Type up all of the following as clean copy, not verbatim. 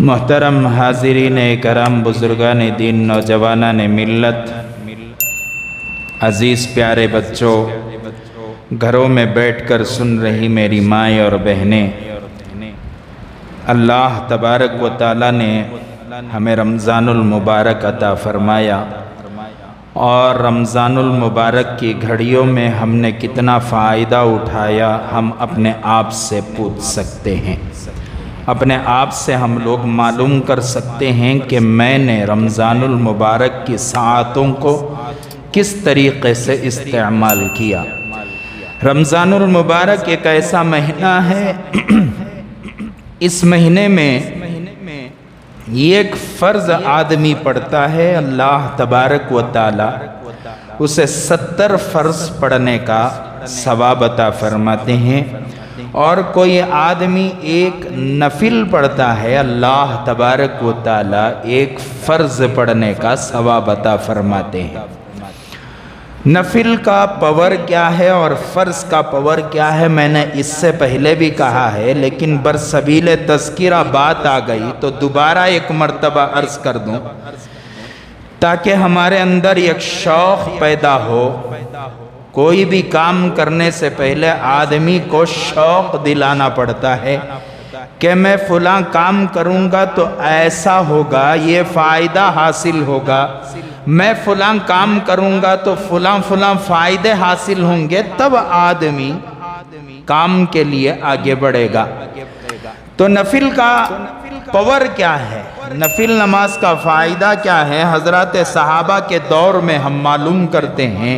محترم حاضرین کرام، بزرگان دین، نوجوانان ملت، عزیز پیارے بچوں، گھروں میں بیٹھ کر سن رہی میری مائیں اور بہنیں، اللہ تبارک و تعالیٰ نے ہمیں رمضان المبارک عطا فرمایا، اور رمضان المبارک کی گھڑیوں میں ہم نے کتنا فائدہ اٹھایا ہم اپنے آپ سے پوچھ سکتے ہیں۔ اپنے آپ سے ہم لوگ معلوم کر سکتے ہیں کہ میں نے رمضان المبارک کی ساعتوں کو کس طریقے سے استعمال کیا۔ رمضان المبارک ایک ایسا مہینہ ہے، اس مہینے میں ایک فرض آدمی پڑھتا ہے، اللہ تبارک و تعالی اسے 70 فرض پڑھنے کا ثواب عطا فرماتے ہیں، اور کوئی آدمی ایک نفل پڑھتا ہے، اللہ تبارک و تعالی ایک فرض پڑھنے کا ثواب عطا فرماتے ہیں۔ نفل کا پاور کیا ہے اور فرض کا پاور کیا ہے میں نے اس سے پہلے بھی کہا ہے، لیکن برسبیل تذکرہ بات آ گئی تو دوبارہ ایک مرتبہ عرض کر دوں تاکہ ہمارے اندر ایک شوق پیدا ہو۔ کوئی بھی کام کرنے سے پہلے آدمی کو شوق دلانا پڑتا ہے کہ میں فلاں کام کروں گا تو ایسا ہوگا، یہ فائدہ حاصل ہوگا، میں فلاں کام کروں گا تو فلاں فائدے حاصل ہوں گے، تب آدمی کام کے لیے آگے بڑھے گا۔ تو نفل کا پاور کیا ہے، نفل نماز کا فائدہ کیا ہے، حضرات صحابہ کے دور میں ہم معلوم کرتے ہیں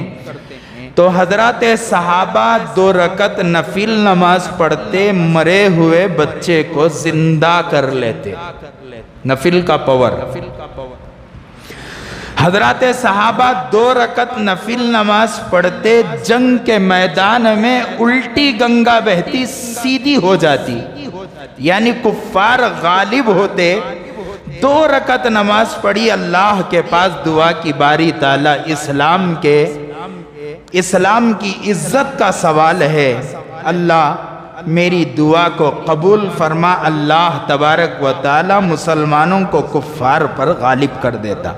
تو حضرات صحابہ 2 رکعت نفل نماز پڑھتے مرے ہوئے بچے کو زندہ کر لیتے۔ نفل کا پاور، حضرات صحابہ 2 رکعت نفل نماز پڑھتے، جنگ کے میدان میں الٹی گنگا بہتی سیدھی ہو جاتی، یعنی کفار غالب ہوتے۔ 2 رکعت نماز پڑھی، اللہ کے پاس دعا کی باری، تعالیٰ اسلام کی عزت کا سوال ہے، اللہ میری دعا کو قبول فرما۔ اللہ تبارک و تعالی مسلمانوں کو کفار پر غالب کر دیتا۔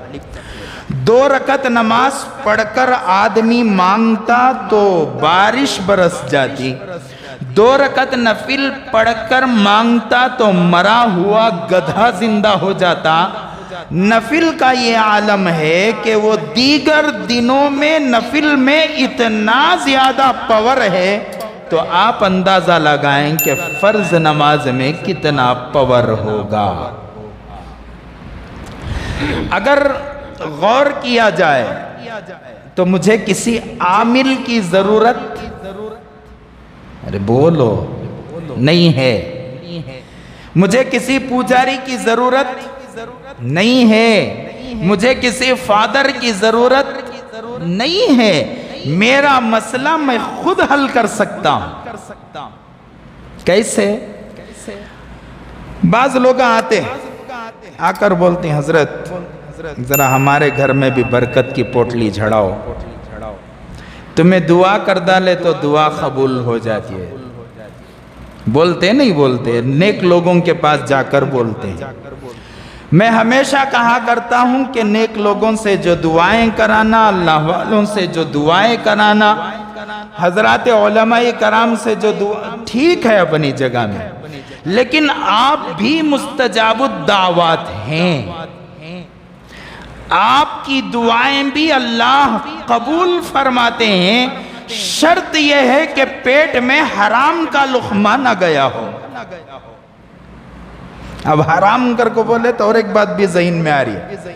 2 رکعت نماز پڑھ کر آدمی مانگتا تو بارش برس جاتی، 2 رکعت نفل پڑھ کر مانگتا تو مرا ہوا گدھا زندہ ہو جاتا۔ نفل کا یہ عالم ہے کہ وہ دیگر دنوں میں نفل میں اتنا زیادہ پاور ہے تو آپ اندازہ لگائیں کہ فرض نماز میں کتنا پاور ہوگا۔ اگر غور کیا جائے تو مجھے کسی عامل کی ضرورت بولو نہیں ہے، مجھے کسی پوجاری کی ضرورت نہیں ہے، مجھے کسی فادر کی ضرورت نہیں ہے، میرا مسئلہ میں خود حل کر سکتا ہوں۔ کیسے؟ بعض لوگ آتے آ کر بولتے ہیں حضرت ذرا ہمارے گھر میں بھی برکت کی پوٹلی جھڑاؤ، تمہیں دعا کر ڈالے تو دعا قبول ہو جاتی ہے۔ بولتے نہیں بولتے، نیک لوگوں کے پاس جا کر بولتے ہیں۔ میں ہمیشہ کہا کرتا ہوں کہ نیک لوگوں سے جو دعائیں کرانا، اللہ والوں سے جو دعائیں کرانا، حضرات علماء کرام سے جو دعا، ٹھیک ہے اپنی جگہ میں، لیکن آپ بھی مستجاب الدعوات ہیں، آپ کی دعائیں بھی اللہ قبول فرماتے ہیں، شرط یہ ہے کہ پیٹ میں حرام کا لقمہ نہ گیا ہو۔ اب حرام کر کو بولے تو اور ایک بات بھی ذہن میں آ رہی ہے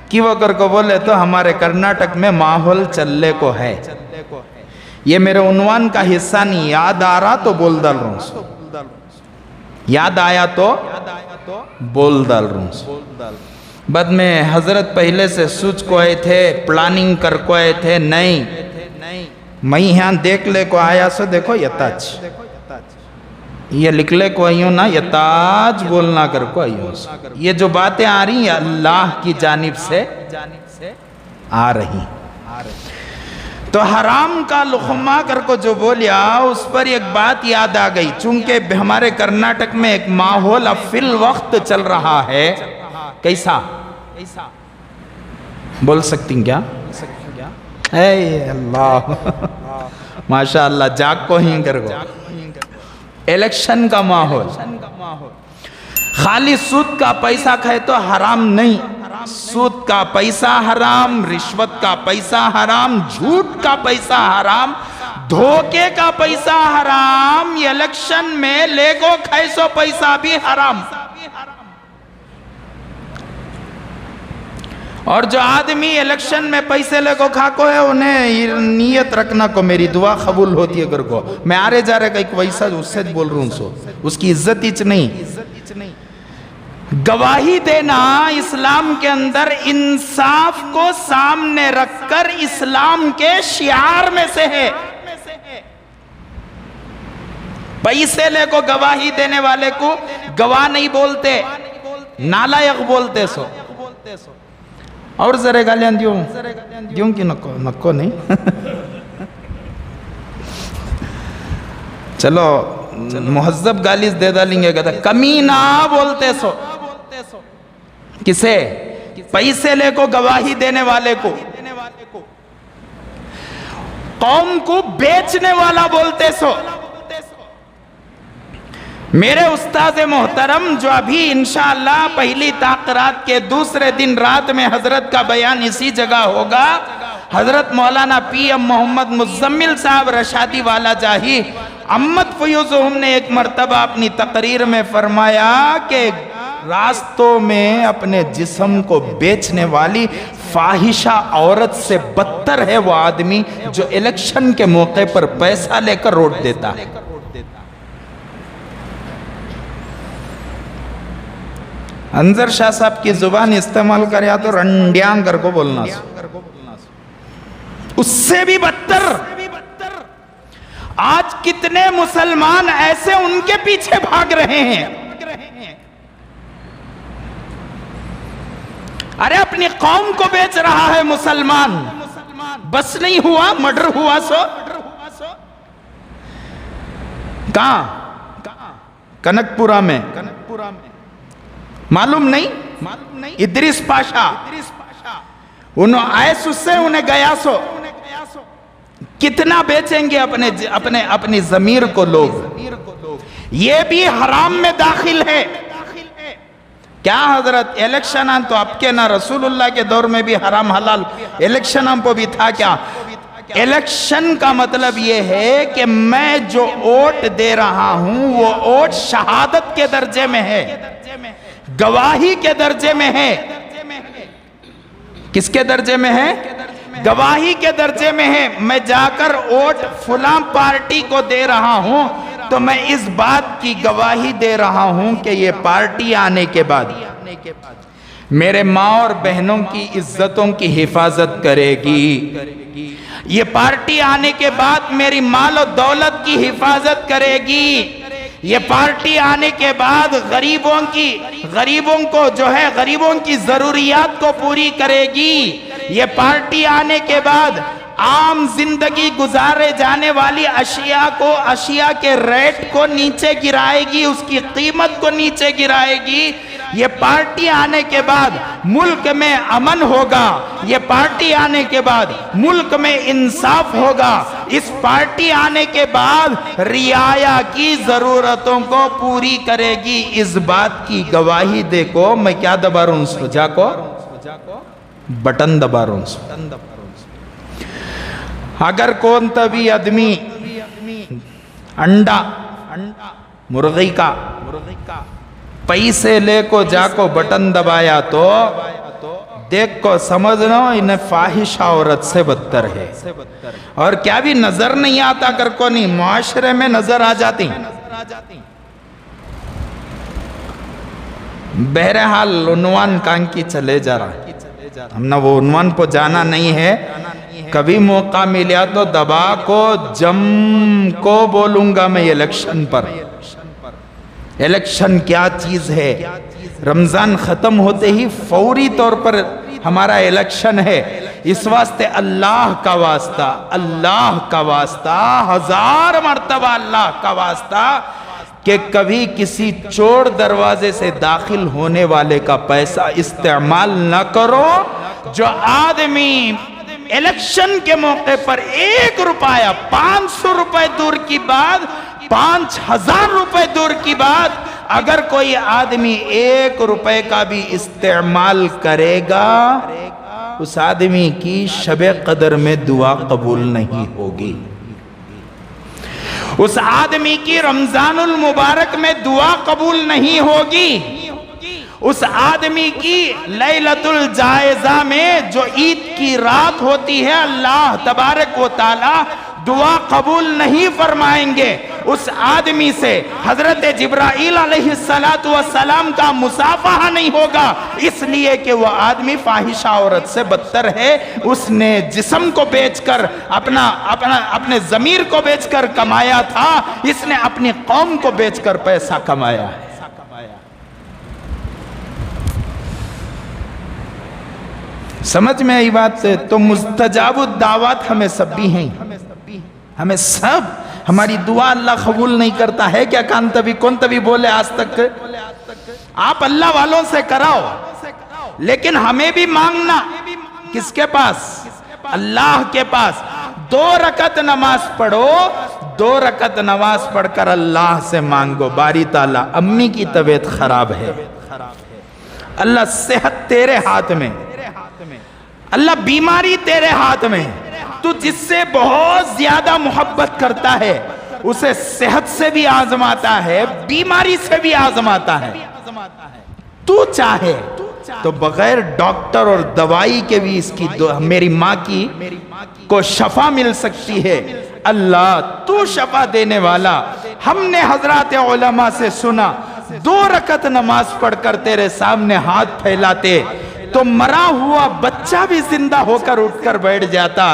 کہ وہ کر کو بولے تو ہمارے کرناٹک میں ماحول چلے کو ہے، یہ میرے عنوان کا حصہ نہیں، یاد آ رہا تو بول ڈال رہا ہوں، یاد آیا تو بول ڈال رہا ہوں۔ بعد میں حضرت پہلے سے سوچ کو آئے تھے، پلاننگ کر کو آئے تھے، نہیں میں یہاں دیکھ لے کو آیا سو دیکھو یتاج، یہ لکھ لے کو آئیوں نا، یتاج بولنا کر کو آئیوں، یہ جو باتیں آ رہی ہیں اللہ کی جانب سے آ رہی۔ تو حرام کا لقمہ کر کو جو بولیا اس پر ایک بات یاد آ گئی، چونکہ ہمارے کرناٹک میں ایک ماحول اب فی الوقت چل رہا ہے، کیسا بول سکتی کیا؟ اے اللہ ماشاءاللہ جاگ کو ہی کر گو، الیکشن کا ماحول، خالی سود کا پیسہ کھائے تو حرام نہیں، سود کا پیسہ حرام، رشوت کا پیسہ حرام، جھوٹ کا پیسہ حرام، دھوکے کا پیسہ حرام، یہ الیکشن میں لے گو کھائے سو پیسہ بھی حرام۔ اور جو آدمی الیکشن میں پیسے لے کو کھا کو ہے انہیں نیت رکھنا کو میری دعا قبول ہوتی ہے، اگر کو میں آرے جا رہے ایک ویسا اس سے بول رہا ہوں، سو اس کی عزت ہیچ نہیں۔ گواہی دینا اسلام کے اندر انصاف کو سامنے رکھ کر اسلام کے شعار میں سے ہے۔ پیسے لے کو گواہی دینے والے کو گواہ نہیں بولتے، نالائق بولتے سو۔ اور ذرے گالیاں دیوں کی نکو نہیں چلو مہذب گالیز دے ڈالیں گے، کہتا کمینہ بولتے سو، کسے؟ پیسے لے کو گواہی دینے والے کو، قوم کو بیچنے والا بولتے سو۔ میرے استاد محترم جو ابھی انشاءاللہ پہلی تقریرات کے دوسرے دن رات میں حضرت کا بیان اسی جگہ ہوگا، حضرت مولانا پی ایم محمد مزمل صاحب رشادی والا جاہی امت فیوزہم نے ایک مرتبہ اپنی تقریر میں فرمایا کہ راستوں میں اپنے جسم کو بیچنے والی فاحشہ عورت سے بدتر ہے وہ آدمی جو الیکشن کے موقع پر پیسہ لے کر روٹ دیتا ہے۔ انظر شاہ صاحب کی زبان استعمال کریا تو رنڈیاں کر کو بولنا سو، اس سے بھی بدتر۔ آج کتنے مسلمان ایسے ان کے پیچھے بھاگ رہے ہیں، ارے اپنی قوم کو بیچ رہا ہے مسلمان، بس نہیں ہوا مرڈر ہوا سو کہاں؟ کنک پورا میں، معلوم نہیں ادریس پاشا انہوں آئیس اس سے انہیں گیا سو، کتنا بیچیں گے اپنی ضمیر کو لوگ؟ یہ بھی حرام میں داخل ہے۔ کیا حضرت الیکشن تو آپ کے نہ رسول اللہ کے دور میں بھی حرام حلال الیکشن ہم پہ بھی تھا کیا؟ الیکشن کا مطلب یہ ہے کہ میں جو ووٹ دے رہا ہوں وہ ووٹ شہادت کے درجے میں ہے، گواہی کے درجے میں ہے۔ کس کے درجے میں ہے؟ گواہی کے درجے میں ہے۔ میں جا کر ووٹ فلاں پارٹی کو دے رہا ہوں تو میں اس بات کی گواہی دے رہا ہوں کہ یہ پارٹی آنے کے بعد میرے ماں اور بہنوں کی عزتوں کی حفاظت کرے گی، یہ پارٹی آنے کے بعد میری مال و دولت کی حفاظت کرے گی، یہ پارٹی آنے کے بعد غریبوں کو جو ہے غریبوں کی ضروریات کو پوری کرے گی، یہ پارٹی آنے کے بعد عام زندگی گزارے جانے والی اشیاء کے ریٹ کو نیچے گرائے گی، اس کی قیمت کو نیچے گرائے گی، یہ پارٹی آنے کے بعد ملک میں امن ہوگا، یہ پارٹی آنے کے بعد ملک میں انصاف ہوگا، اس پارٹی آنے کے بعد رعایا کی ضرورتوں کو پوری کرے گی۔ اس بات کی گواہی دے کو میں کیا دبا رہا ہوں سجا کو بٹن دبا رہا ہوں۔ اگر کون تبھی آدمی انڈا مرغی کا پیسے لے کو جا کو بٹن دبایا تو دیکھ کو سمجھنا انہیں فاحشہ عورت سے بدتر ہے، اور کیا بھی نظر نہیں آتا کر کو نہیں، معاشرے میں نظر آ جاتی۔ بہرحال عنوان کان کی چلے جا رہا ہے، ہم نے وہ عنوان پہ جانا نہیں ہے، کبھی موقع ملیا تو دبا کو جم کو بولوں گا میں الیکشن پر۔ الیکشن کیا چیز ہے؟ رمضان ختم ہوتے ہی فوری طور پر ہمارا الیکشن ہے، اس واسطے اللہ کا واسطہ، اللہ کا واسطہ، 1000 مرتبہ اللہ کا واسطہ کہ کبھی کسی چور دروازے سے داخل ہونے والے کا پیسہ استعمال نہ کرو۔ جو آدمی الیکشن کے موقع پر 1 روپیہ، 500 روپے دور کی بات، 5000 روپے دور کی بات، اگر کوئی آدمی 1 روپے کا بھی استعمال کرے گا، اس آدمی کی شب قدر میں دعا قبول نہیں ہوگی، اس آدمی کی رمضان المبارک میں دعا قبول نہیں ہوگی، اس آدمی کی لیلۃ الجائزہ میں جو عید کی رات ہوتی ہے اللہ تبارک و تعالی دعا قبول نہیں فرمائیں گے۔ اس آدمی سے حضرت جبرائیل علیہ السلام کا مصافحہ نہیں ہوگا، اس لیے کہ وہ آدمی فاحشہ عورت سے بدتر ہے۔ اس نے جسم کو بیچ کر اپنے ضمیر کو بیچ کر کمایا تھا، اس نے اپنی قوم کو بیچ کر پیسہ کمایا ہے۔ سمجھ میں آئی بات؟ تو مستجاب الدعوات ہمیں سب بھی ہیں، ہمیں سب، ہماری دعا اللہ قبول نہیں کرتا ہے کیا؟ کون تبھی بولے آج تک؟ آپ اللہ والوں سے کراؤ، لیکن ہمیں بھی مانگنا کس کے پاس؟ اللہ کے پاس۔ 2 رکعت نماز پڑھو، 2 رکعت نماز پڑھ کر اللہ سے مانگو، باری تعالیٰ امی کی طبیعت خراب ہے، اللہ صحت تیرے ہاتھ میں، اللہ بیماری تیرے ہاتھ میں، تو جس سے بہت زیادہ محبت کرتا ہے اسے صحت سے بھی آزماتا ہے، بیماری سے بھی آزماتا ہے۔ تو چاہے تو بغیر ڈاکٹر اور دوائی کے بھی اس کی میری ماں کی کو شفا مل سکتی ہے۔ اللہ تو شفا دینے والا۔ ہم نے حضرات علماء سے سنا 2 رکعت نماز پڑھ کر تیرے سامنے ہاتھ پھیلاتے تو مرا ہوا بچہ بھی زندہ ہو کر اٹھ کر بیٹھ جاتا۔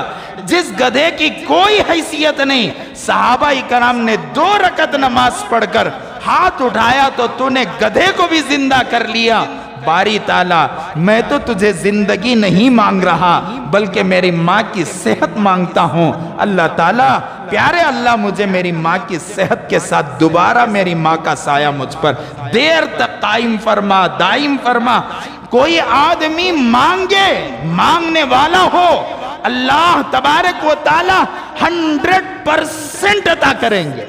جس گدھے کی کوئی حیثیت نہیں، صحابہ کرام نے 2 رکعت نماز پڑھ کر ہاتھ اٹھایا تو نے گدھے کو بھی زندہ کر لیا۔ باری تعالیٰ میں تو تجھے زندگی نہیں مانگ رہا بلکہ میری ماں کی صحت مانگتا ہوں۔ اللہ تعالیٰ پیارے اللہ مجھے میری ماں کی صحت کے ساتھ دوبارہ میری ماں کا سایہ مجھ پر دیر تک قائم فرما، دائم فرما۔ کوئی آدمی مانگے، مانگنے والا ہو، اللہ تبارک و تعالی 100% عطا کریں گے۔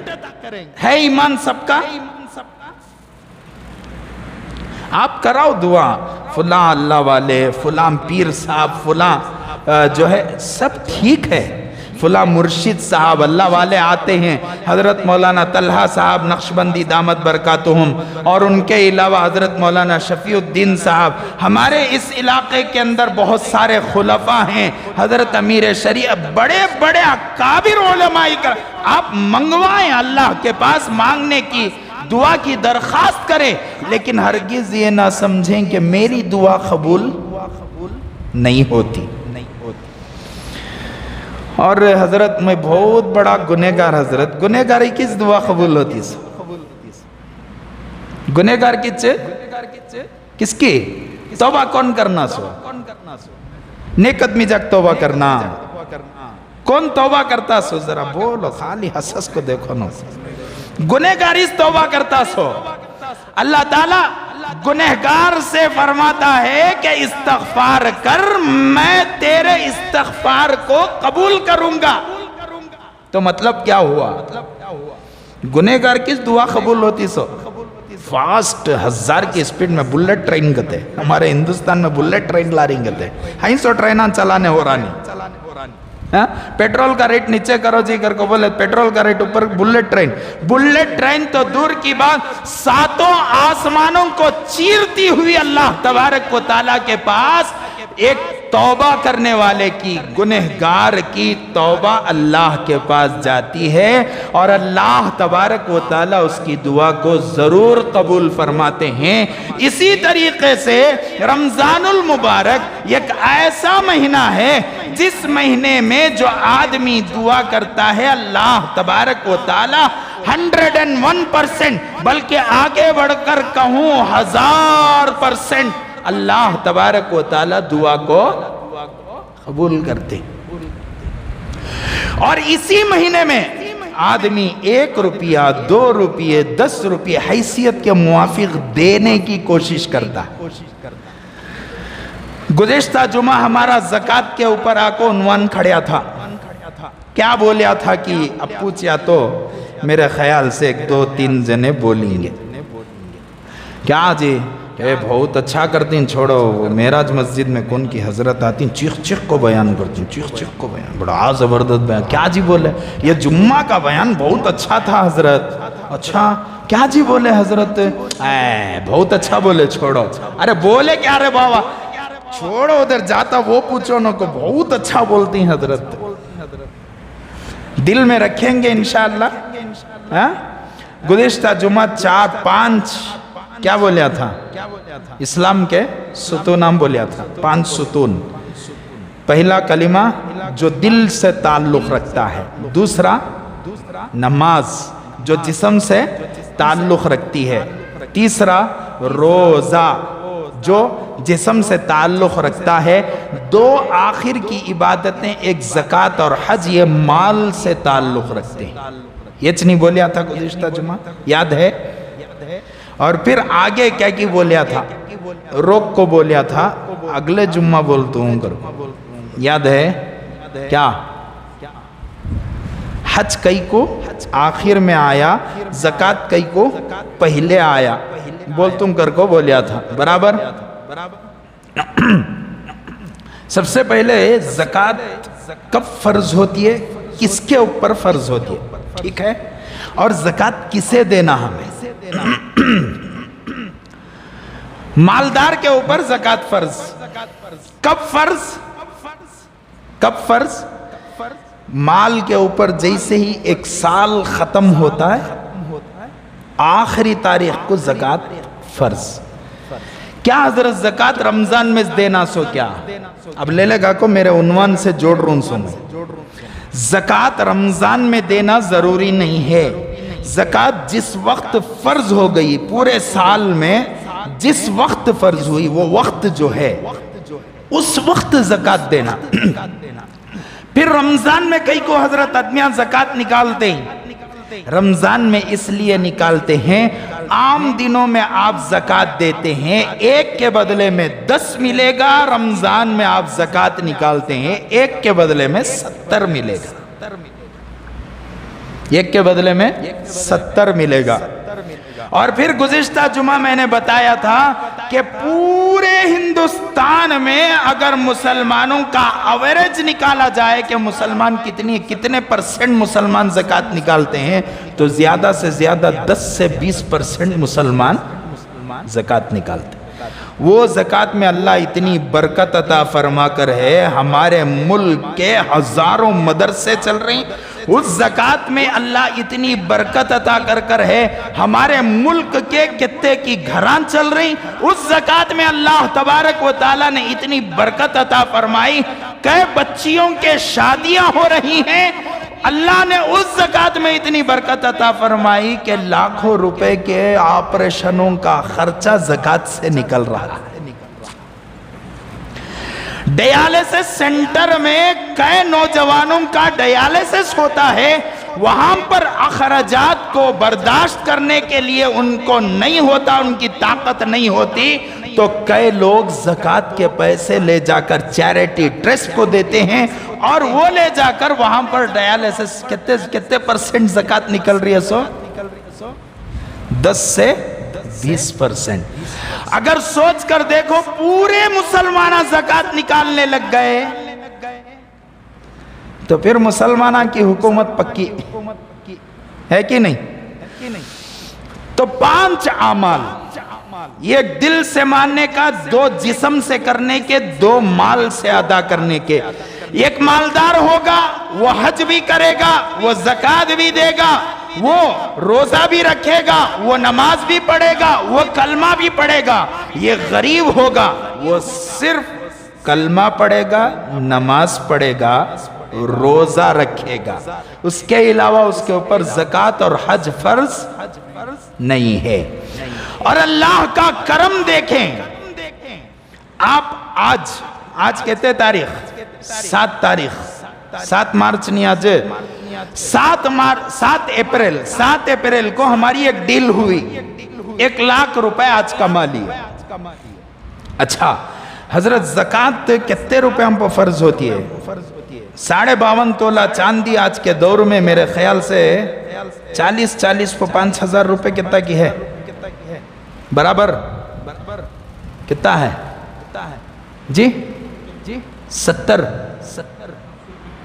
ہے ایمان سب کا؟ آپ کراؤ دعا، فلاں اللہ والے، فلاں پیر صاحب، فلاں جو ہے سب ٹھیک ہے، فلاں مرشد صاحب اللہ والے آتے ہیں، حضرت مولانا طلحہ صاحب نقشبندی دامت برکاتہم، اور ان کے علاوہ حضرت مولانا شفیع الدین صاحب۔ ہمارے اس علاقے کے اندر بہت سارے خلفاء ہیں، حضرت امیر شریعت، بڑے بڑے اکابر علماء کرام۔ آپ منگوائیں، اللہ کے پاس مانگنے کی، دعا کی درخواست کریں، لیکن ہرگز یہ نہ سمجھیں کہ میری دعا قبول نہیں ہوتی۔ اور حضرت میں بہت بڑا گنہگار، حضرت گنہگاری کس دعا قبول ہوتی ہے؟ گنہگار کس کی توبہ کون کرنا سو؟ نیک آدمی جگ توبہ کرنا، کون توبہ کرتا سو؟ ذرا بولو، خالی حسس کو دیکھو نا۔ گنہگاری توبہ کرتا سو۔ اللہ تعالیٰ گنہگار سے فرماتا ہے کہ استغفار کر، میں تیرے استغفار کو قبول کروں گا۔ تو مطلب کیا ہوا؟ گنہگار کس دعا قبول ہوتی سو؟ فاسٹ 1000 کی سپیڈ میں بلٹ ٹرین گتے، ہمارے ہندوستان میں بلٹ ٹرین لا رہی گتے، ہائی سو ٹرینان چلانے ہو رہا نہیں۔ پیٹرول کا ریٹ نیچے کرو جی کر کو بولے، پیٹرول کا ریٹ اوپر، بلٹ ٹرین تو دور کی بات، 7 آسمانوں کو چیرتی ہوئی اللہ تبارک و تعالیٰ کے پاس ایک توبہ کرنے والے کی، گنہگار کی توبہ اللہ کے پاس جاتی ہے، اور اللہ تبارک و تعالیٰ اس کی دعا کو ضرور قبول فرماتے ہیں۔ اسی طریقے سے رمضان المبارک ایک ایسا مہینہ ہے جس مہینے میں جو آدمی دعا کرتا ہے اللہ تبارک و تعالیٰ 101%، بلکہ آگے بڑھ کر کہوں 1000% اللہ تبارک و تعالیٰ دعا کو قبول کرتے. اور اسی مہینے میں آدمی 1 روپیہ 2 روپیے 10 روپیے حیثیت کے موافق دینے کی کوشش کرتا. گزشتہ جمعہ ہمارا زکوٰۃ کے اوپر آکو عنوان کھڑیا تھا. کیا بولیا تھا کہ اب پوچھیا تو میرے خیال سے 1 2 3 جنے بولیں گے. کیا جی بہت اچھا کرتی ہیں, چھوڑو معراج مسجد میں کون کی حضرت آتی ہیں, چیخ چیخ کو بیان کرتی ہیں, چیخ چیخ کو بیان, بڑا زبردست بیان. کیا جی بولے یہ جمعہ کا بیان بہت اچھا تھا حضرت. اچھا کیا جی بولے حضرت؟ بہت اچھا بولے, چھوڑو. ارے بولے کیا رے بابا, چھوڑو ادھر جاتا وہ پوچھو نا کو, بہت اچھا بولتی ہیں حضرت. دل میں رکھیں گے انشاءاللہ. گزشتہ جمعہ 4 5 کیا بولیا تھا؟ اسلام کے ستون بولیا تھا. 5 ستون. پہلا کلمہ جو دل سے تعلق رکھتا ہے, دوسرا نماز جو جسم سے تعلق رکھتی ہے, تیسرا روزہ جو جسم سے تعلق رکھتا ہے, 2 آخر کی عبادتیں ایک زکوٰۃ اور حج یہ مال سے تعلق رکھتے ہیں. یہ نہیں بولیا تھا گزشتہ جمعہ, یاد ہے؟ اور پھر آگے کیا کی بولیا تھا؟ روک کو بولیا تھا, اگلے جمعہ بولتا ہوں کرو, یاد ہے کیا؟ حج کئی کو آخر میں آیا, زکوٰۃ کئی کو پہلے آیا, بولتم کر کو بولیا تھا. برابر. سب سے پہلے زکوٰۃ کب فرض ہوتی ہے, کس کے اوپر فرض ہوتی ہے, ٹھیک ہے؟ اور زکوٰۃ کسے دینا ہمیں؟ مالدار کے اوپر زکوٰۃ فرض. کب فرض؟ کب فرض؟ مال کے اوپر جیسے ہی 1 سال ختم ہوتا ہے آخری تاریخ کو زکوٰۃ فرض. کیا حضرت زکوٰۃ رمضان میں دینا سو کیا؟ اب لے لے گا کو میرے عنوان سے جوڑ رہا ہوں سو میں. زکوٰۃ رمضان میں دینا ضروری نہیں ہے. زکوٰۃ جس وقت فرض ہو گئی, پورے سال میں جس وقت فرض ہوئی وہ وقت جو ہے اس وقت زکوٰۃ دینا. پھر رمضان میں کئی کو حضرت آدمیاں زکوٰۃ نکالتے ہیں. رمضان میں اس لیے نکالتے ہیں, عام دنوں میں آپ زکوٰۃ دیتے ہیں 1 کے بدلے میں 10 ملے گا, رمضان میں آپ زکوٰۃ نکالتے ہیں 1 کے بدلے میں 70 ملے گا. 1 کے بدلے میں 70 ملے گا. اور پھر گزشتہ جمعہ میں نے بتایا تھا کہ پورے ہندوستان میں اگر مسلمانوں کا ایوریج نکالا جائے کہ مسلمان کتنے پرسنٹ مسلمان زکوٰۃ نکالتے ہیں, تو زیادہ سے زیادہ 10 سے 20% مسلمان زکوٰۃ نکالتے ہیں. وہ زکوٰۃ میں اللہ اتنی برکت عطا فرما کر ہے, ہمارے ملک کے ہزاروں مدرسے چل رہے ہیں. اس زکوٰۃ میں اللہ اتنی برکت عطا کر ہے, ہمارے ملک کے کتے کی گھران چل رہی. اس زکوٰۃ میں اللہ تبارک و تعالیٰ نے اتنی برکت عطا فرمائی کہ بچیوں کے شادیاں ہو رہی ہیں. اللہ نے اس زکوٰۃ میں اتنی برکت عطا فرمائی کہ لاکھوں روپے کے آپریشنوں کا خرچہ زکوٰۃ سے نکل رہا ہے. ڈیالیسس سینٹر میں کئی نوجوانوں کا ڈیالیسس ہوتا ہے, وہاں پر اخراجات کو برداشت کرنے کے لیے ان کو نہیں ہوتا, ان کی طاقت نہیں ہوتی, تو کئی لوگ زکوٰۃ کے پیسے لے جا کر چیریٹی ٹرسٹ کو دیتے ہیں, اور وہ لے جا کر وہاں پر ڈیالیسس کتنے پرسنٹ زکوٰۃ نکل رہی ہے؟ 10 سے 20%. اگر سوچ کر دیکھو پورے مسلمانہ زکوٰۃ نکالنے لگ گئے تو پھر مسلمانہ کی حکومت پکی ہے کہ نہیں؟ تو 5 اعمال, یہ دل سے ماننے کا, 2 جسم سے کرنے کے, 2 مال سے ادا کرنے کے. ایک مالدار ہوگا وہ حج بھی کرے گا, وہ زکوٰۃ بھی دے گا, وہ روزہ بھی رکھے گا, وہ نماز بھی پڑھے گا, وہ کلمہ بھی پڑھے گا. یہ غریب ہوگا وہ صرف کلمہ پڑھے گا, نماز پڑھے گا, روزہ رکھے گا, اس کے علاوہ اس کے اوپر زکوٰۃ اور حج فرض نہیں ہے. اور اللہ کا کرم دیکھیں, آپ آج آج کہتے تاریخ 7 تاریخ 7 مارچ نہیں آج 7 اپریل کو ہماری ایک ڈیل ہوئی 1 لاکھ روپے آج کما لیے. اچھا حضرت زکوٰۃ کتنے روپے ہم پر فرض ہوتی ہے؟ 52.5 تولہ چاندی آج کے دور میں میرے خیال سے 40 پر 5,000 روپے کتنا کی ہے؟ برابر کتنا ہے جی؟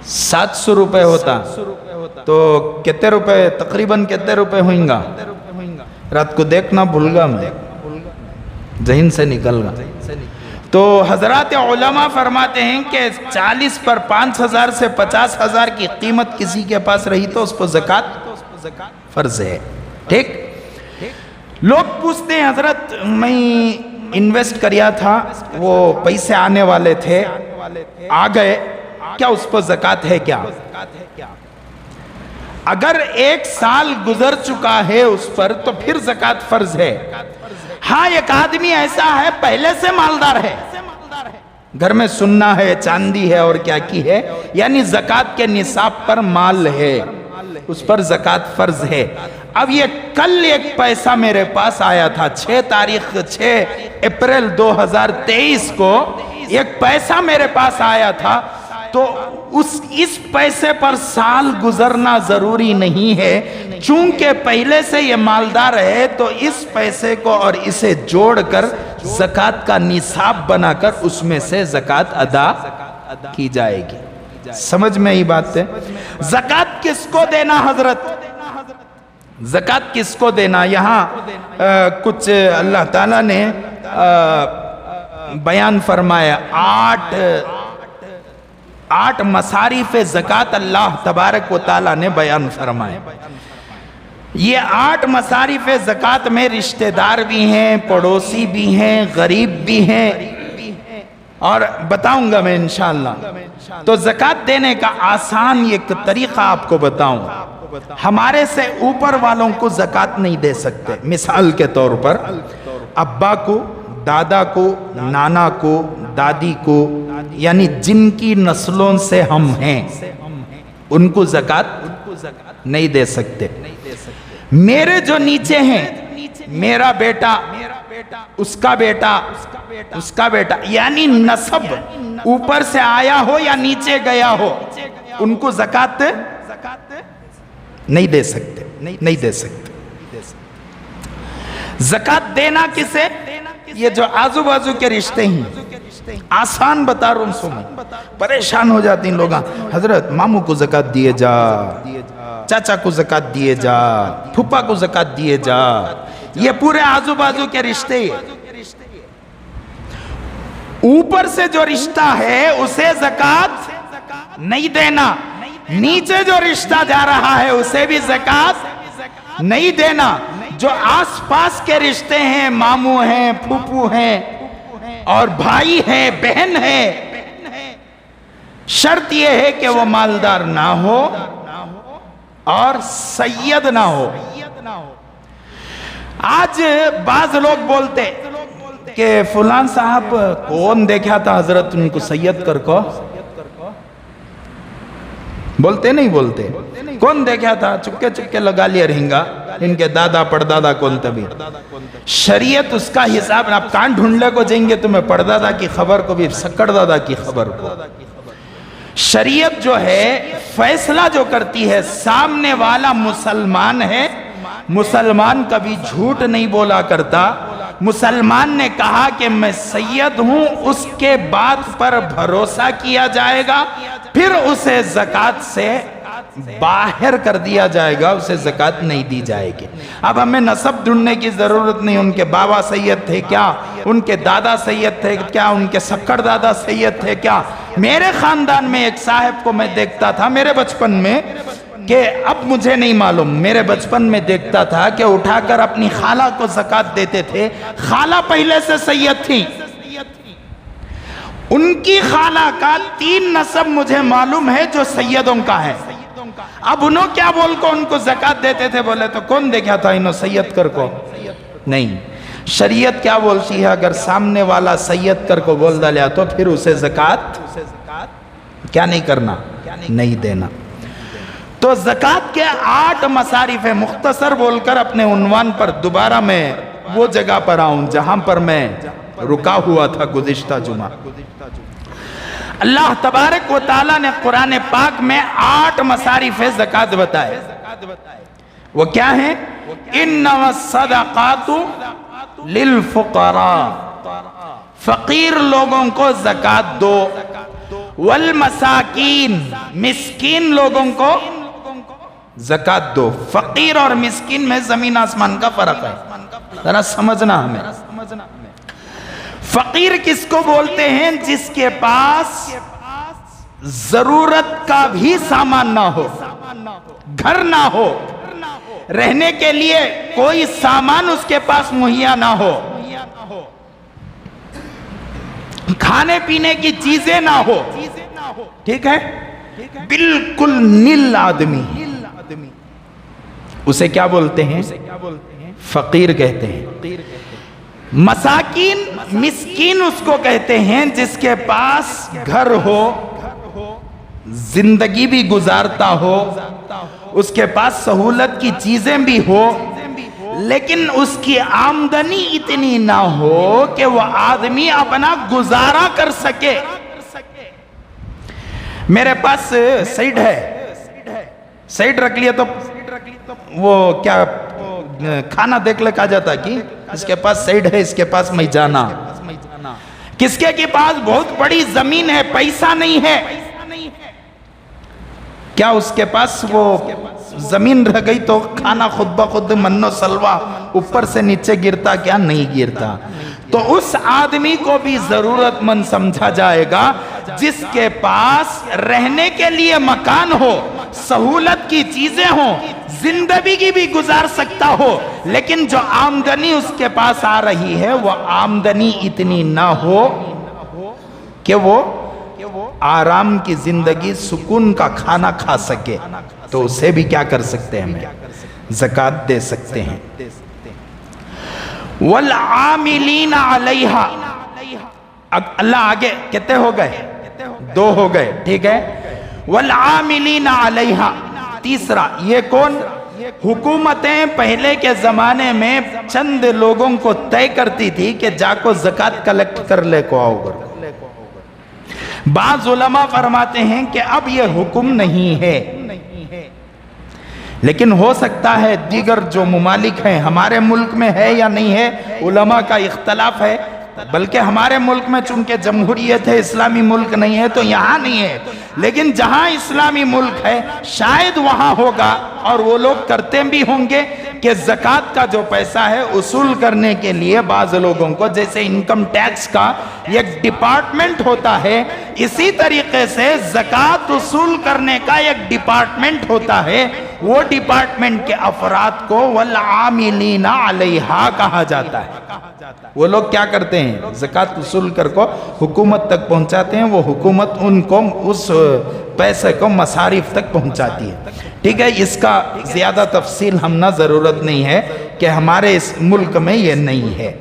700 روپے ہوتا تو کتنے روپے تقریباً کتنے روپے ہوئیں گا؟ رات کو دیکھنا بھول گا میں ذہن سے نکل گا. تو حضرات علماء فرماتے ہیں کہ 40 پر 5,000 سے 50,000 کی قیمت کسی کے پاس رہی تو اس پر زکوٰۃ فرض ہے. ٹھیک. لوگ پوچھتے ہیں حضرت میں انویسٹ کریا تھا وہ پیسے آنے والے تھے آ گئے کیا اس پر زکوٰۃ ہے کیا؟ اگر 1 سال گزر چکا ہے اس پر تو پھر زکوٰۃ فرض ہے. ہاں ایک آدمی ایسا ہے پہلے سے مالدار ہے گھر میں سننا ہے چاندی ہے اور کیا کی ہے یعنی زکوٰۃ کے نصاب پر مال ہے اس پر زکوٰۃ فرض ہے. اب یہ کل ایک پیسہ میرے پاس آیا تھا 6 اپریل 2023 کو ایک پیسہ میرے پاس آیا تھا تو اس پیسے پر سال گزرنا ضروری نہیں ہے چونکہ پہلے سے یہ مالدار ہے تو اس پیسے کو اور اسے جوڑ کر زکوٰۃ کا نصاب بنا کر اس میں سے زکوٰۃ ادا کی جائے گی. سمجھ میں ہی بات ہے. زکوٰۃ کس کو دینا حضرت؟ زکوٰۃ کس کو دینا؟ یہاں کچھ اللہ تعالیٰ نے بیان فرمایا 8 مصارف زکوٰۃ اللہ تبارک و تعالیٰ نے بیان فرمائے. یہ 8 مصارف زکوٰۃ میں رشتہ دار بھی ہیں پڑوسی بھی ہیں غریب بھی ہیں اور بتاؤں گا میں انشاءاللہ. تو زکوٰۃ دینے کا آسان ایک طریقہ آپ کو بتاؤں. ہمارے سے اوپر والوں کو زکوٰۃ نہیں دے سکتے. مثال کے طور پر ابا کو دادا کو نانا کو دادی کو یعنی جن کی نسلوں سے ہم ہیں ان کو زکوٰۃ نہیں دے سکتے. میرے جو نیچے ہیں میرا بیٹا اس کا بیٹا اس کا بیٹا یعنی نسب اوپر سے آیا ہو یا نیچے گیا ہو ان کو زکوٰۃ نہیں دے سکتے نہیں دے سکتے. زکوٰۃ دینا کسے؟ یہ جو آزو بازو کے رشتے ہیں آسان بتا رہا ہوں سنیں پریشان ہو جاتی ہیں لوگ. حضرت ماموں کو زکوٰۃ دیے جا چاچا کو زکوٰۃ دیے جا پھپھا کو زکوٰۃ دیے جا یہ پورے آزو بازو کے رشتے اوپر سے جو رشتہ ہے اسے زکوٰۃ نہیں دینا نیچے جو رشتہ جا رہا ہے اسے بھی زکوٰۃ نہیں دینا. جو آس پاس کے رشتے ہیں ماموں ہیں پھوپھو ہیں اور بھائی ہیں بہن ہیں شرط یہ ہے کہ وہ مالدار نہ ہو اور سید نہ ہو. آج بعض لوگ بولتے کہ فلان صاحب کون دیکھا تھا حضرت ان کو سید کر کو بولتے نہیں بولتے کون دیکھا تھا چپکے چپکے لگا لیا رہنگا ان کے دادا پردادا کون تبھی. شریعت اس کا حساب آپ کان ڈھونڈنے کو جائیں گے تمہیں پردادا کی خبر کو بھی سکڑ دادا کی خبر کو. شریعت جو ہے فیصلہ جو کرتی ہے سامنے والا مسلمان ہے مسلمان کبھی جھوٹ نہیں بولا کرتا. مسلمان نے کہا کہ میں سید ہوں اس کے بات پر بھروسہ کیا جائے گا پھر اسے زکوٰۃ سے باہر کر دیا جائے گا اسے زکوٰۃ نہیں دی جائے گی. اب ہمیں نسب ڈھونڈنے کی ضرورت نہیں ان کے بابا سید تھے کیا ان کے دادا سید تھے کیا ان کے سکڑ دادا سید تھے کیا. میرے خاندان میں ایک صاحب کو میں دیکھتا تھا میرے بچپن میں کہ اب مجھے نہیں معلوم میرے بچپن میں دیکھتا تھا کہ اٹھا کر اپنی خالہ کو زکوٰۃ دیتے تھے. خالہ پہلے سے سید تھی ان کی خالہ کا 3 نسب مجھے معلوم ہے جو سیدوں کا ہے. اب انہوں کیا بول کو ان کو زکوٰۃ دیتے تھے بولے تو کون دیکھا تھا انہوں سید کر کو نہیں. شریعت کیا بولتی ہے؟ اگر سامنے والا سید کر کو بول ڈالیا تو پھر اسے زکوٰۃ کیا نہیں کرنا؟ نہیں دینا۔ تو زکوٰۃ کے 8 مصارف ہے۔ مختصر بول کر اپنے عنوان پر دوبارہ میں وہ جگہ پر آؤں جہاں پر میں رکا ہوا تھا گزشتہ جمعہ۔ اللہ تبارک و تعالیٰ نے قرآن پاک میں 8 مصارف زکوٰۃ بتائے۔ وہ کیا ہیں؟ انما الصدقات للفقراء، فقیر لوگوں کو زکوٰۃ دو، والمساکین، مسکین لوگوں کو زکوٰۃ دو۔ فقیر اور مسکین میں زمین آسمان کا فرق ہے، ذرا سمجھنا ہمیں۔ فقیر کس کو بولتے ہیں؟ جس کے پاس ضرورت کا بھی سامان نہ ہو، گھر نہ ہو، رہنے کے لیے کوئی سامان اس کے پاس مہیا نہ ہو، کھانے پینے کی چیزیں نہ ہو، ٹھیک ہے؟ بالکل نل آدمی، اسے کیا بولتے ہیں؟ فقیر کہتے ہیں۔ مساکین، مسکین اس کو کہتے ہیں جس کے پاس گھر ہو، زندگی بھی گزارتا ہو، اس کے پاس سہولت کی چیزیں بھی ہو، لیکن اس کی آمدنی اتنی نہ ہو کہ وہ آدمی اپنا گزارا کر سکے۔ میرے پاس سائیڈ ہے، سائیڈ رکھ لیا تو وہ کیا کھانا دیکھ لے کہا جاتا کہ اس کے پاس سائیڈ ہے، اس کے پاس میں جانا۔ کس کے پاس بہت بڑی زمین ہے، پیسہ نہیں ہے، کیا اس کے پاس وہ زمین رہ گئی تو کھانا خود بخود من و سلوہ اوپر سے نیچے گرتا؟ کیا نہیں گرتا۔ تو اس آدمی کو بھی ضرورت مند سمجھا جائے گا جس کے پاس رہنے کے لیے مکان ہو، سہولت کی چیزیں ہوں، زندگی بھی گزار سکتا ہو، لیکن جو آمدنی اس کے پاس آ رہی ہے وہ آمدنی اتنی نہ ہو کہ وہ آرام کی زندگی، سکون کا کھانا کھا سکے، تو اسے بھی کیا کر سکتے ہیں؟ ہمیں زکوٰۃ دے سکتے ہیں۔ والعاملین علیہا، اللہ آگے کتنے ہو گئے؟ 2 ہو گئے، ٹھیک ہے؟ والعاملین علیہا، تیسرا یہ کون؟ حکومتیں پہلے کے زمانے میں چند لوگوں کو طے کرتی تھی کہ جا کو زکوٰۃ کلیکٹ کر لے کو آؤ گر۔ بعض علماء فرماتے ہیں کہ اب یہ حکم نہیں ہے، لیکن ہو سکتا ہے دیگر جو ممالک ہیں، ہمارے ملک میں ہے یا نہیں ہے، علماء کا اختلاف ہے، بلکہ ہمارے ملک میں چونکہ جمہوریت ہے، اسلامی ملک نہیں ہے تو یہاں نہیں ہے، لیکن جہاں اسلامی ملک ہے شاید وہاں ہوگا، اور وہ لوگ کرتے بھی ہوں گے کہ زکوٰۃ کا جو پیسہ ہے اصول کرنے کے لیے بعض لوگوں کو، جیسے انکم ٹیکس کا ایک ڈپارٹمنٹ ہوتا ہے، اسی طریقے سے زکوٰۃ اصول کرنے کا ایک ڈپارٹمنٹ ہوتا ہے، وہ ڈپارٹمنٹ کے افراد کو والعاملین علیہا کہا جاتا ہے۔ وہ لوگ کیا کرتے ہیں؟ زکوٰۃ اصول کر کو حکومت تک پہنچاتے ہیں، وہ حکومت ان کو اس پیسے کو مصارف تک پہنچاتی ہے، ٹھیک ہے؟ اس کا زیادہ تفصیل ہم نہ ضرورت نہیں ہے کہ ہمارے اس ملک میں یہ نہیں ہے۔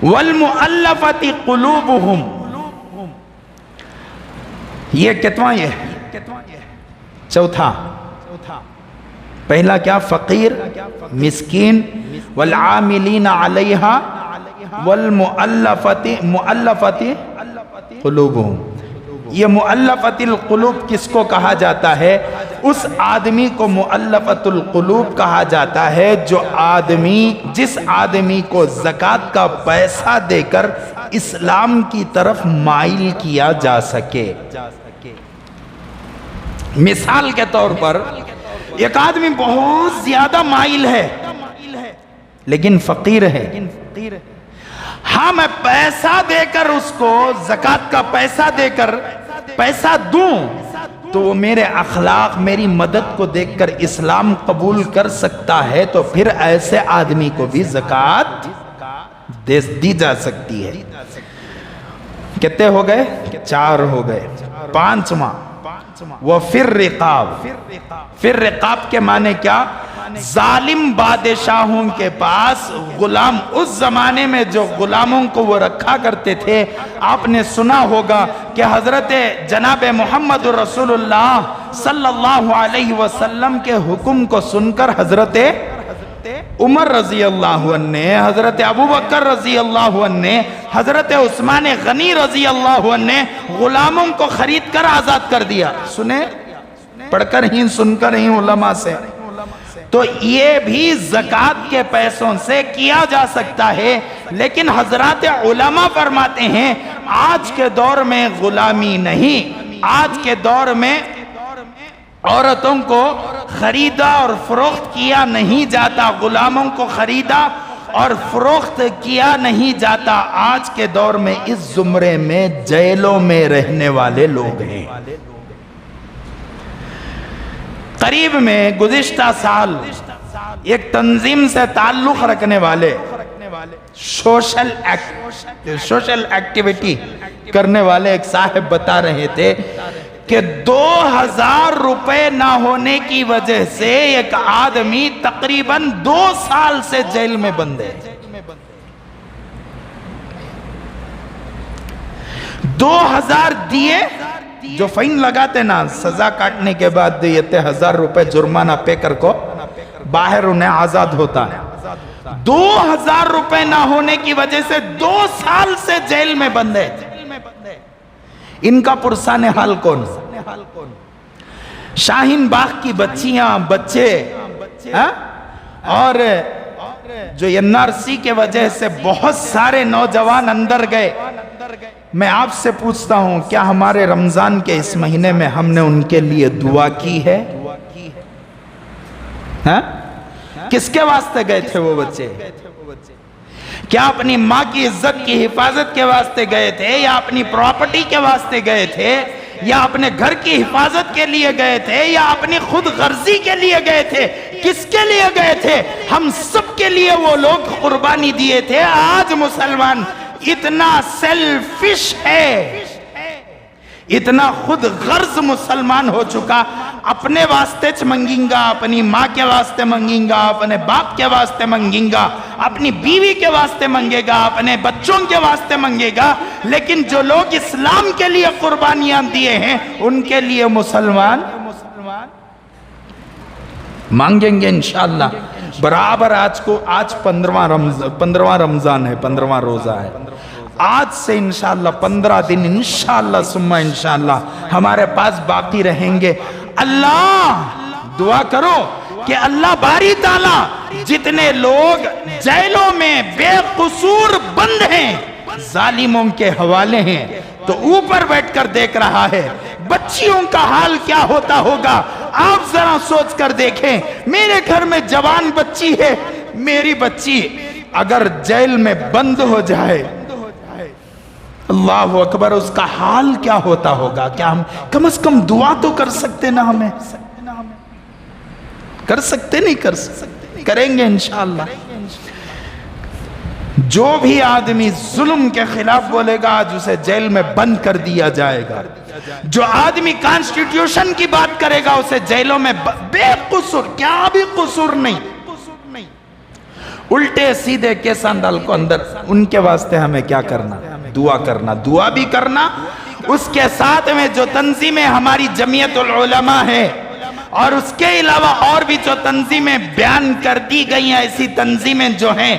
والمؤلفۃ قلوبہم، یہ کتواں یہ چوتھا، پہلا کیا؟ فقیر، مسکین، والعاملین علیہا، والمؤلفۃ قلوبہم۔ یہ مؤلفۃ القلوب کس کو کہا جاتا ہے؟ اس آدمی کو مؤلفۃ القلوب کہا جاتا ہے جس آدمی کو زکوٰۃ کا پیسہ دے کر اسلام کی طرف مائل کیا جا سکے۔ مثال کے طور پر ایک آدمی بہت زیادہ مائل ہے لیکن فقیر ہے، ہاں میں پیسہ دے کر اس کو زکوٰۃ کا پیسہ دے کر پیسہ دوں تو وہ میرے اخلاق، میری مدد کو دیکھ کر اسلام قبول کر سکتا ہے، تو پھر ایسے آدمی کو بھی زکوٰۃ دی جا سکتی ہے۔ کتنے ہو گئے؟ 4 ہو گئے۔ 5واں، وہ پھر رقاب۔ پھر رقاب کے معنی کیا؟ ظالم بادشاہوں کے پاس غلام، اس زمانے میں جو غلاموں کو وہ رکھا کرتے تھے، آپ نے سنا ہوگا کہ حضرت جناب محمد رسول اللہ صلی اللہ علیہ وسلم کے حکم کو سن کر حضرت عمر رضی اللہ عنہ نے، حضرت ابو بکر رضی اللہ عنہ نے، حضرت عثمان غنی رضی اللہ عنہ نے غلاموں کو خرید کر آزاد کر دیا۔ سنیں، پڑھ کر ہی سن کر ہی علماء سے، تو یہ بھی زکوٰۃ کے پیسوں سے کیا جا سکتا ہے، لیکن حضرات علماء فرماتے ہیں آج کے دور میں غلامی نہیں، آج کے دور میں عورتوں کو خریدا اور فروخت کیا نہیں جاتا، غلاموں کو خریدا اور فروخت کیا نہیں جاتا۔ آج کے دور میں اس زمرے میں جیلوں میں رہنے والے لوگ ہیں۔ قریب میں گزشتہ سال ایک تنظیم سے تعلق رکھنے والے، سوشل ایکٹیویٹی کرنے والے ایک صاحب بتا رہے تھے کہ 2000 روپے نہ ہونے کی وجہ سے ایک آدمی تقریباً 2 سال سے جیل میں بند ہے۔ 2000 دیے، جو فائن لگاتے نا سزا کاٹنے کے بعد دیتے 1000 روپے جرمانہ پے کر کو باہر انہیں آزاد ہوتا ہے۔ 2000 روپے نہ ہونے کی وجہ سے 2 سال سے جیل میں بند ہے۔ ان کا پرسان حال کون؟ شاہین باغ کی بچیاں، بچے، اور جو NRC کے وجہ سے بہت سارے نوجوان اندر گئے۔ میں آپ سے پوچھتا ہوں، کیا ہمارے رمضان کے اس مہینے میں ہم نے ان کے لیے دعا کی ہے؟ کس کے واسطے گئے تھے وہ بچے؟ کیا اپنی ماں کی عزت کی حفاظت کے واسطے گئے تھے، یا اپنی پراپرٹی کے واسطے گئے تھے، یا اپنے گھر کی حفاظت کے لیے گئے تھے، یا اپنی خود غرضی کے لیے گئے تھے؟ کس کے لیے گئے تھے؟ ہم سب کے لیے وہ لوگ قربانی دیے تھے۔ آج مسلمان اتنا سیلفش ہے، اتنا خود غرض مسلمان ہو چکا، اپنے واسطے منگیں گا، اپنی ماں کے واسطے منگیں گا، اپنے باپ کے واسطے منگیں گا، اپنی بیوی کے واسطے منگے گا، اپنے بچوں کے واسطے منگے گا، لیکن جو لوگ اسلام کے لیے قربانیاں دیے ہیں ان کے لیے مسلمان مانگیں گے انشاءاللہ برابر۔ آج 15واں رمضان ہے، 15واں روزہ ہے۔ آج سے انشاءاللہ 15 دن انشاءاللہ ثم انشاءاللہ ہمارے پاس باقی رہیں گے۔ اللہ دعا کرو کہ اللہ باری تعالیٰ جتنے لوگ جیلوں میں بے قصور بند ہیں، ظالموں کے حوالے ہیں، تو اوپر بیٹھ کر دیکھ رہا ہے بچیوں کا حال کیا ہوتا ہوگا۔ آپ ذرا سوچ کر دیکھیں، میرے گھر میں جوان بچی ہے، میری بچی اگر جیل میں بند ہو جائے، اللہ اکبر، اس کا حال کیا ہوتا ہوگا۔ کیا ہم کم از کم دعا تو کر سکتے نا؟ ہمیں کر سکتے نہیں؟ کر سکتے، کریں گے انشاءاللہ۔ جو بھی آدمی ظلم کے خلاف بولے گا آج اسے جیل میں بند کر دیا جائے گا۔ جو آدمی کانسٹیٹیوشن کی بات کرے گا اسے جیلوں میں بے قصور، کیا بھی قصور نہیں، الٹے سیدھے کیسان ڈال کو اندر۔ ان کے واسطے ہمیں کیا کرنا؟ دعا کرنا، دعا بھی کرنا۔ اس کے ساتھ میں جو تنظیمیں ہماری جمعیت العلماء ہے، اور اس کے علاوہ اور بھی جو تنظیمیں بیان کر دی گئی ہیں، ایسی تنظیمیں جو ہیں،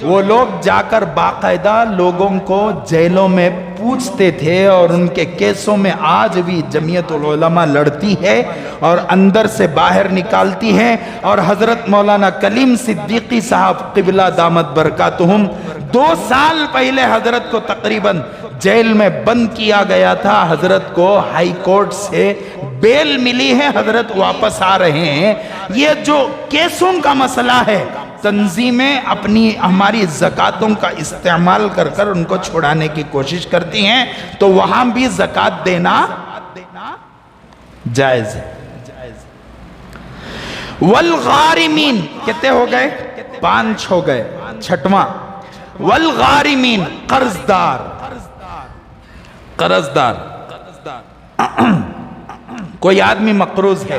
وہ لوگ جا کر باقاعدہ لوگوں کو جیلوں میں پوچھتے تھے، اور ان کے کیسوں میں آج بھی جمعیت العلماء لڑتی ہے اور اندر سے باہر نکالتی ہے۔ اور حضرت مولانا کلیم صدیقی صاحب قبلہ دامت برکاتہم 2 سال پہلے حضرت کو تقریباً جیل میں بند کیا گیا تھا۔ حضرت کو ہائی کورٹ سے بیل ملی ہے، حضرت واپس آ رہے ہیں۔ یہ جو کیسوں کا مسئلہ ہے، تنظیمیں اپنی ہماری زکاتوں کا استعمال کر کر ان کو چھڑانے کی کوشش کرتی ہیں، تو وہاں بھی زکات دینا جائز ہے۔ والغارمین کتنے ہو گئے؟ 5 ہو گئے۔ 6واں والغارمین، قرضدار۔ قرضدار کوئی آدمی مقروض ہے،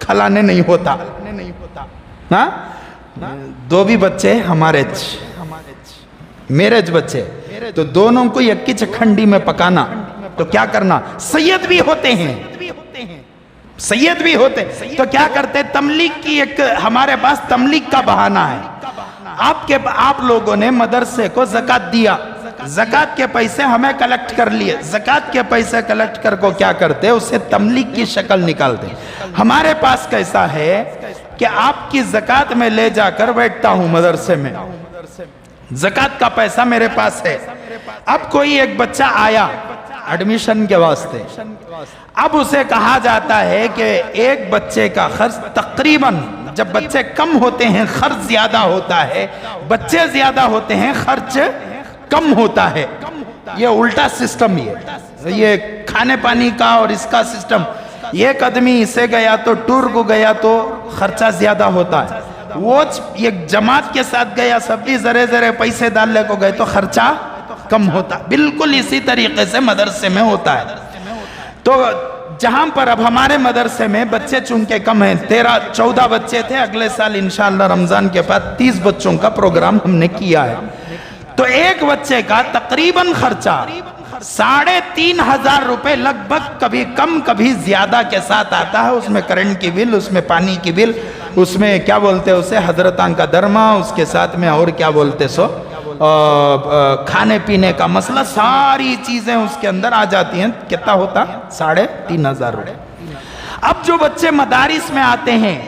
کھلانے نہیں ہوتا. ہاں دو بھی بچے ہمارے میرج بچے تو دونوں کو یکی چکھنڈی میں پکانا تو کیا کرنا, سید بھی ہوتے ہیں, سید بھی ہوتے تو کیا کرتے, تملیغ کی ایک ہمارے پاس تملیغ کا بہانہ ہے. آپ لوگوں نے مدرسے کو زکاة دیا, زکاة کے پیسے ہمیں کلیکٹ کر لیے, زکاة کے پیسے کلیکٹ کر کو کیا کرتے, اسے تملیغ کی شکل نکالتے. ہمارے پاس کیسا ہے کہ آپ کی زکاة میں لے جا کر بیٹھتا ہوں مدرسے میں, زکاة کا پیسہ میرے پاس ہے. اب کوئی ایک بچہ آیا ایڈمیشن کے واسطے, اب اسے کہا جاتا ہے کہ ایک بچے کا خرچ تقریباً, جب بچے کم ہوتے ہیں خرچ زیادہ ہوتا ہے, بچے زیادہ ہوتے ہیں خرچ کم ہوتا ہے. یہ الٹا سسٹم, یہ کھانے پانی کا اور اس کا سسٹم. ایک آدمی اسے گیا تو ٹور کو گیا تو خرچہ زیادہ ہوتا ہے, وہ ایک جماعت کے ساتھ گیا سب بھی ذرے ذرے پیسے ڈالنے کو گئے تو خرچہ کم ہوتا. بالکل اسی طریقے سے مدرسے میں ہوتا ہے. تو جہاں پر اب ہمارے مدرسے میں بچے چونکہ کم ہیں, 13-14 بچے تھے, اگلے سال انشاءاللہ رمضان کے بعد 30 بچوں کا پروگرام ہم نے کیا ہے. تو ایک بچے کا تقریباً خرچہ 3,500 روپے لگ بھگ, کبھی کم کبھی زیادہ کے ساتھ آتا ہے. اس میں کرنٹ کی بل, اس میں پانی کی بل, اس میں کیا بولتے اسے حضرتان کا درما, اس کے ساتھ میں اور کیا بولتے سو کھانے پینے کا مسئلہ, ساری چیزیں اس کے اندر آ جاتی ہیں. کتنا ہوتا, 3,500 روپے. اب جو بچے مدارس میں آتے ہیں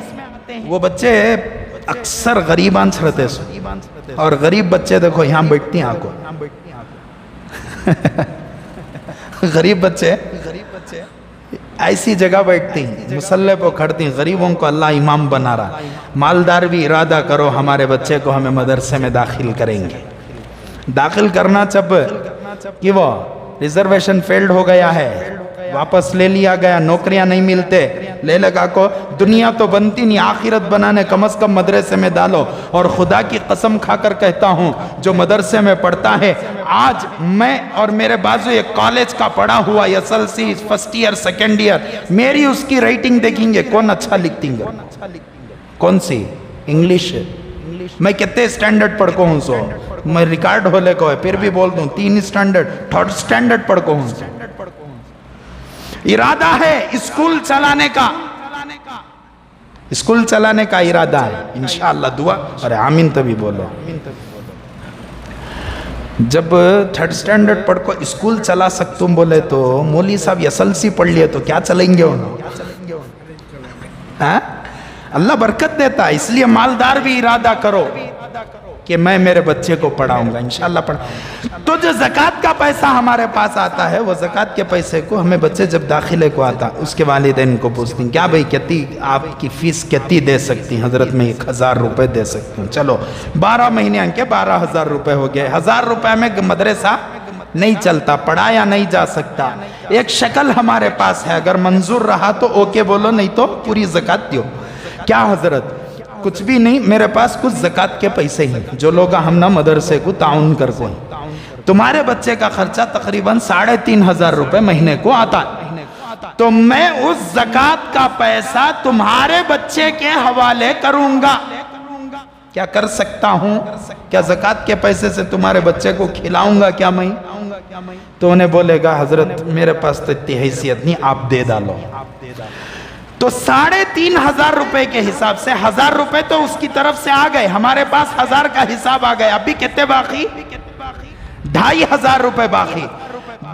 وہ بچے اکثر غریبان چھرتے سو, اور غریب بچے دیکھو یہاں بیٹھتی ہیں آنکھوں, غریب بچے ایسی جگہ بیٹھتی ہیں, مسلح پہ کھڑتی ہیں. غریبوں کو اللہ امام بنا رہا. مالدار بھی ارادہ کرو ہمارے بچے کو ہمیں مدرسے میں داخل کریں گے. داخل کرنا جب کہ وہ ریزرویشن فیلڈ ہو گیا ہے, واپس لے لیا گیا, نوکریاں نہیں ملتے, لے لگا کو دنیا تو بنتی نہیں, آخرت بنانے کم از کم مدرسے میں ڈالو. اور خدا کی قسم کھا کر کہتا ہوں جو مدرسے میں پڑھتا ہے, آج میں اور میرے بازو ایک کالج کا پڑھا ہوا SLC first year second year, میری اس کی رائٹنگ دیکھیں گے کون اچھا لکھتی گے, کون سی انگلش, میں کتنے سٹینڈرڈ پڑھ کو ہوں, سو میں ریکارڈ ہو لے کو ہے پھر بھی بول دوں 3 سٹینڈرڈ 3rd سٹینڈرڈ پڑھ کو ہوں. ارادہ ہے اسکول چلانے کا, اسکول چلانے کا ارادہ ہے انشاءاللہ. دعا ارے آمین تبھی بولو. جب 3rd سٹینڈرڈ پڑھ کو اسکول چلا سکتوں بولے تو مولی صاحب SLC پڑھ لیے تو کیا چلیں گے انہوں. اللہ برکت دیتا ہے, اس لیے مالدار بھی ارادہ کرو کہ میں میرے بچے کو پڑھاؤں گا انشاءاللہ تو جو زکاة کا پیسہ ہمارے پاس آتا ہے, وہ زکاة کے پیسے کو ہمیں بچے جب داخلے کو آتا اس کے والدین کو پوچھتی ہیں کیا بھئی کتی آپ کی فیس کتی دے سکتی ہیں. حضرت میں 1,000 روپے دے سکتی ہوں. چلو 12 مہینے کے 12,000 روپے ہو گئے. 1,000 روپے میں مدرسہ نہیں چلتا, پڑھایا نہیں جا سکتا. ایک شکل ہمارے پاس ہے, اگر منظور رہا تو اوکے بولو, نہیں تو پوری زکاة دیو. کیا حضرت کچھ بھی نہیں, میرے پاس کچھ زکاة کے پیسے ہیں جو لوگ ہم نہ مدرسے کو تعاون کرتے ہیں. تمہارے بچے کا خرچہ تقریباً 3,500 روپے مہینے کو آتا ہے, تو میں اس زکاة کا پیسہ تمہارے بچے کے حوالے کروں گا. کیا کر سکتا ہوں, کیا زکاة کے پیسے سے تمہارے بچے کو کھلاؤں گا کیا میں؟ تو انہیں بولے گا حضرت میرے پاس تو اتنی حیثیت نہیں, آپ دے ڈالو. تو 3,500 روپے کے حساب سے 1,000 روپے تو اس کی طرف سے آ گئے, ہمارے پاس 1,000 کا حساب آ گئے. ابھی کتنے باقی, 2,500 روپے باقی.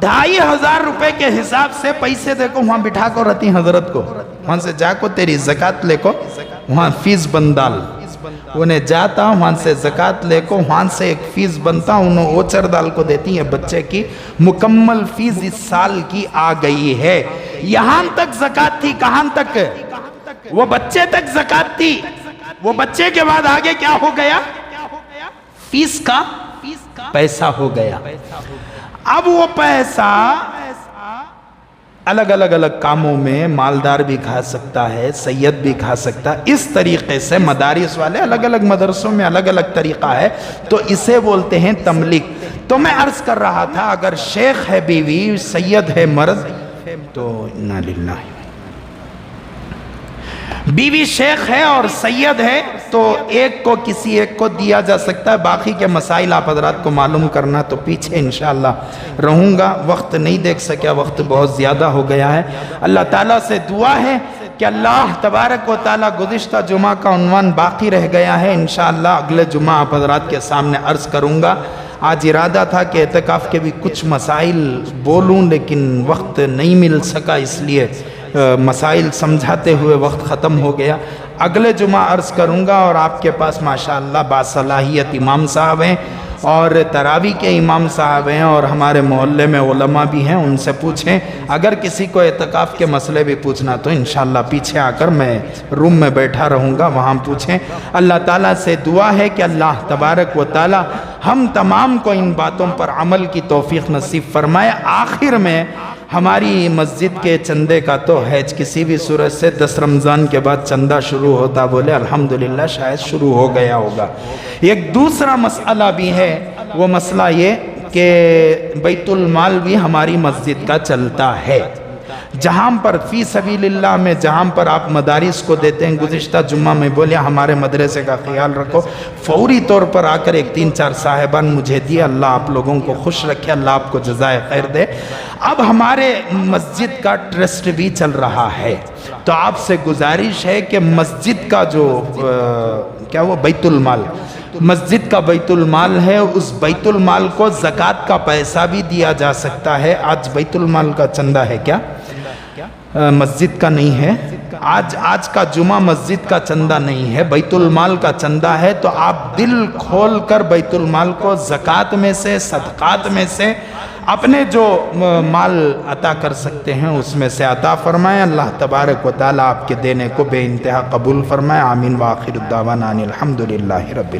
2,500 روپے کے حساب سے پیسے دیکھو وہاں بٹھا کو رہتی حضرت کو, وہاں سے جا کو تیری زکاة لے کو وہاں فیس بندال, انہیں جاتا وہاں سے زکاة لے کو وہاں سے ایک فیس بنتا, انہوں اوچر دال کو دیتی ہیں. بچے کی مکمل فیس اس سال کی آ گئی ہے. یہاں تک زکاة تھی, کہاں تک, وہ بچے تک زکاة تھی. وہ بچے کے بعد آگے کیا ہو گیا, فیس کا پیسہ ہو گیا. اب وہ پیسہ الگ الگ کاموں میں مالدار بھی کھا سکتا ہے, سید بھی کھا سکتا ہے. اس طریقے سے مدارس والے الگ الگ مدرسوں میں الگ الگ طریقہ ہے, تو اسے بولتے ہیں تملیغ. تو میں عرض کر رہا تھا اگر شیخ ہے بیوی, سید ہے مرد, تو انا للہ. بیوی شیخ ہے اور سید ہے تو ایک کو کسی ایک کو دیا جا سکتا ہے، باقی کے مسائل آپ حضرات کو معلوم کرنا تو پیچھے انشاءاللہ رہوں گا، وقت نہیں دیکھ سکیا، وقت بہت زیادہ ہو گیا ہے۔ اللہ تعالیٰ سے دعا ہے کہ اللہ تبارک و تعالیٰ، گزشتہ جمعہ کا عنوان باقی رہ گیا ہے، انشاءاللہ اگلے جمعہ آپ حضرات کے سامنے عرض کروں گا۔ آج ارادہ تھا کہ اعتکاف کے بھی کچھ مسائل بولوں لیکن وقت نہیں مل سکا، اس لیے مسائل سمجھاتے ہوئے وقت ختم ہو گیا۔ اگلے جمعہ عرض کروں گا، اور آپ کے پاس ماشاءاللہ باصلاحیت امام صاحب ہیں اور تراویح کے امام صاحب ہیں، اور ہمارے محلے میں علماء بھی ہیں، ان سے پوچھیں۔ اگر کسی کو اعتکاف کے مسئلے بھی پوچھنا تو انشاءاللہ پیچھے آ کر میں روم میں بیٹھا رہوں گا، وہاں پوچھیں۔ اللہ تعالیٰ سے دعا ہے کہ اللہ تبارک و تعالیٰ ہم تمام کو ان باتوں پر عمل کی توفیق نصیب فرمائے۔ آخر میں ہماری مسجد کے چندے کا تو ہے، کسی بھی صورت سے 10 رمضان کے بعد چندہ شروع ہوتا، بولے الحمدللہ شاید شروع ہو گیا ہوگا۔ ایک دوسرا مسئلہ بھی ہے، وہ مسئلہ یہ کہ بیت المال بھی ہماری مسجد کا چلتا ہے، جہاں پر فی سبیل اللہ میں جہاں پر آپ مدارس کو دیتے ہیں، گزشتہ جمعہ میں بولے ہمارے مدرسے کا خیال رکھو، فوری طور پر آ کر ایک 3-4 صاحبان مجھے دیے، اللہ آپ لوگوں کو خوش رکھے، اللہ آپ کو جزائے خیر دے۔ اب ہمارے مسجد کا ٹرسٹ بھی چل رہا ہے، تو آپ سے گزارش ہے کہ مسجد کا جو کیا وہ بیت المال، مسجد کا بیت المال ہے، اس بیت المال کو زکوٰۃ کا پیسہ بھی دیا جا سکتا ہے۔ آج بیت المال کا چندہ ہے کیا؟ مسجد کا نہیں ہے، آج کا جمعہ مسجد کا چندہ نہیں ہے، بیت المال کا چندہ ہے، تو آپ دل کھول کر بیت المال کو زکوٰۃ میں سے، صدقات میں سے اپنے جو مال عطا کر سکتے ہیں اس میں سے عطا فرمائیں۔ اللہ تبارک و تعالیٰ آپ کے دینے کو بے انتہا قبول فرمائے۔ آمین۔ وآخر الدعوانا ان الحمدللہ رب